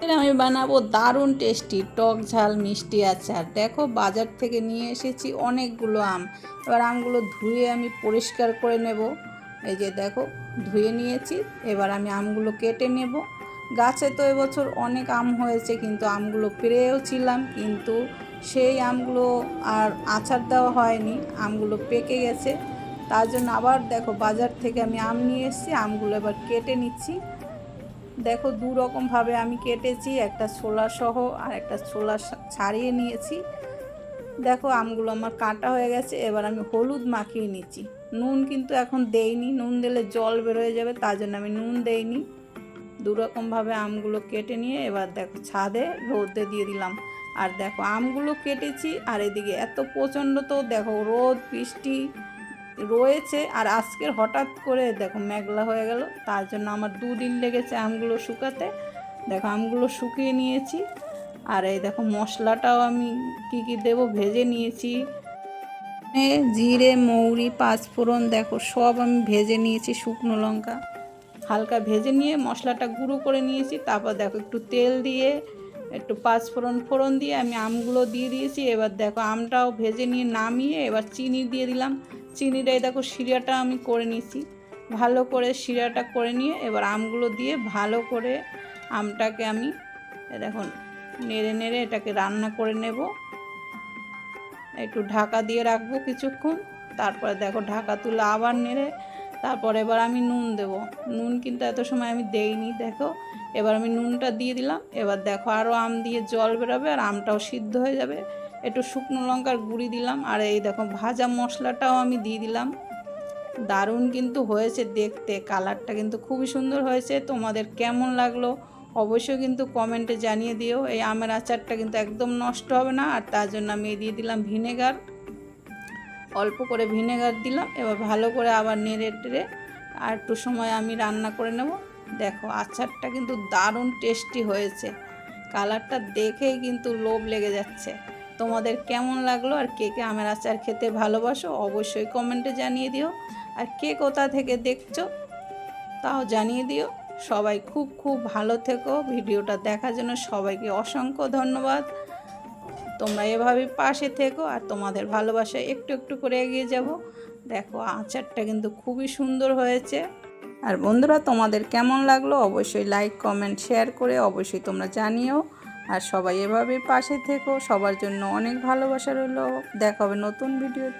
আমি বানাবো দারুণ টেস্টি টক ঝাল মিষ্টি আচার। দেখো বাজার থেকে নিয়ে এসেছি অনেকগুলো আম। এবার আমগুলো ধুয়ে আমি পরিষ্কার করে নেব। এই যে দেখো ধুয়ে নিয়েছি। এবার আমি আমগুলো কেটে নেব। গাছে তো এবছর অনেক আম হয়েছে, কিন্তু আমগুলো পেড়েও ছিলাম, কিন্তু সেই আমগুলো আর আচার দেওয়া হয়নি, আমগুলো পেকে গেছে। তার জন্য আবার দেখো বাজার থেকে আমি আম নিয়ে এসেছি, আমগুলো এবার কেটে নিচ্ছি। দেখো দু রকমভাবে আমি কেটেছি, একটা ছোলা সহ আর একটা ছোলা ছাড়িয়ে নিয়েছি। দেখো আমগুলো আমার কাটা হয়ে গেছে। এবার আমি হলুদ মাখিয়ে নিচ্ছি। নুন কিন্তু এখন দেইনি, নুন দিলে জল বেরোয় যাবে, তার জন্য আমি নুন দেইনি। দু রকমভাবে আমগুলো কেটে নিয়ে এবার দেখো ছাদে রোদে দিয়ে দিলাম। আর দেখো আমগুলো কেটেছি, আর এদিকে এত প্রচণ্ড তো দেখো রোদ বৃষ্টি রয়েছে, আর আজকের হঠাৎ করে দেখো মেঘলা হয়ে গেল, তার জন্য আমার 2 দিন লেগেছে আমগুলো শুকাতে। দেখো আমগুলো শুকিয়ে নিয়েছি। আর এই দেখো মশলাটাও আমি কি দেবো ভেজে নিয়েছি। জিরে মৌরি পাঁচফোড়ন দেখো সব আমি ভেজে নিয়েছি, শুকনো লঙ্কা হালকা ভেজে নিয়ে মশলাটা গুঁড়ো করে নিয়েছি। তারপর দেখো একটু তেল দিয়ে একটু ফোড়ন দিয়ে আমি আমগুলো দিয়ে দিয়েছি। এবার দেখো আমটাও ভেজে নিয়ে নামিয়ে এবার চিনি দিয়ে দিলাম। চিনিটাই দেখো শিরাটা আমি করে নিয়েছি, ভালো করে শিরাটা করে নিয়ে এবার আমগুলো দিয়ে ভালো করে আমটাকে আমি দেখুন নেড়ে নেড়ে এটাকে রান্না করে নেব। একটু ঢাকা দিয়ে রাখবো কিছুক্ষণ, তারপরে দেখো ঢাকা তুলে আবার নেড়ে তারপর এবার আমি নুন দেব। নুন কিন্তু এত সময় আমি দেইনি। দেখো এবার আমি নুনটা দিয়ে দিলাম। এবার দেখো আরও আম দিয়ে জল বেরোবে আর আমটাও সিদ্ধ হয়ে যাবে। একটু শুকনো লঙ্কার গুঁড়ি দিলাম, আর এই দেখো ভাজা মশলাটাও আমি দিয়ে দিলাম। দারুণ কিন্তু হয়েছে দেখতে, কালারটা কিন্তু খুবই সুন্দর হয়েছে। তোমাদের কেমন লাগলো অবশ্যই কিন্তু কমেন্টে জানিয়ে দিও। এই আমের আচারটা কিন্তু একদম নষ্ট হবে না। আর তার জন্য আমি দিয়ে দিলাম ভিনেগার, অল্প করে ভিনেগার দিলাম। এবার ভালো করে আবার নেড়ে টেড়ে আর একটু সময় আমি রান্না করে নেব। দেখো আচারটা কিন্তু দারুণ টেস্টি হয়েছে, কালারটা দেখেই কিন্তু লোভ লেগে যাচ্ছে। তোমাদের কেমন লাগলো আর কে কে আমের আচার খেতে ভালোবাসো অবশ্যই কমেন্টে জানিয়ে দিও। আর কে কোথা থেকে দেখছো তাও জানিয়ে দিও। সবাই খুব খুব ভালো থেকো। ভিডিওটা দেখার জন্য সবাইকে অসংখ্য ধন্যবাদ। তোমরা এভাবে পাশে থেকো আর তোমাদের ভালোবাসায় একটু একটু করে এগিয়ে যাব। দেখো আচারটা কিন্তু খুবই সুন্দর হয়েছে। আর বন্ধুরা তোমাদের কেমন লাগলো অবশ্যই লাইক কমেন্ট শেয়ার করে অবশ্যই তোমরা জানিও। আর সবাই এভাবে পাশে থেকো, সবার জন্য অনেক ভালোবাসা রইলো। দেখা হবে নতুন ভিডিওতে।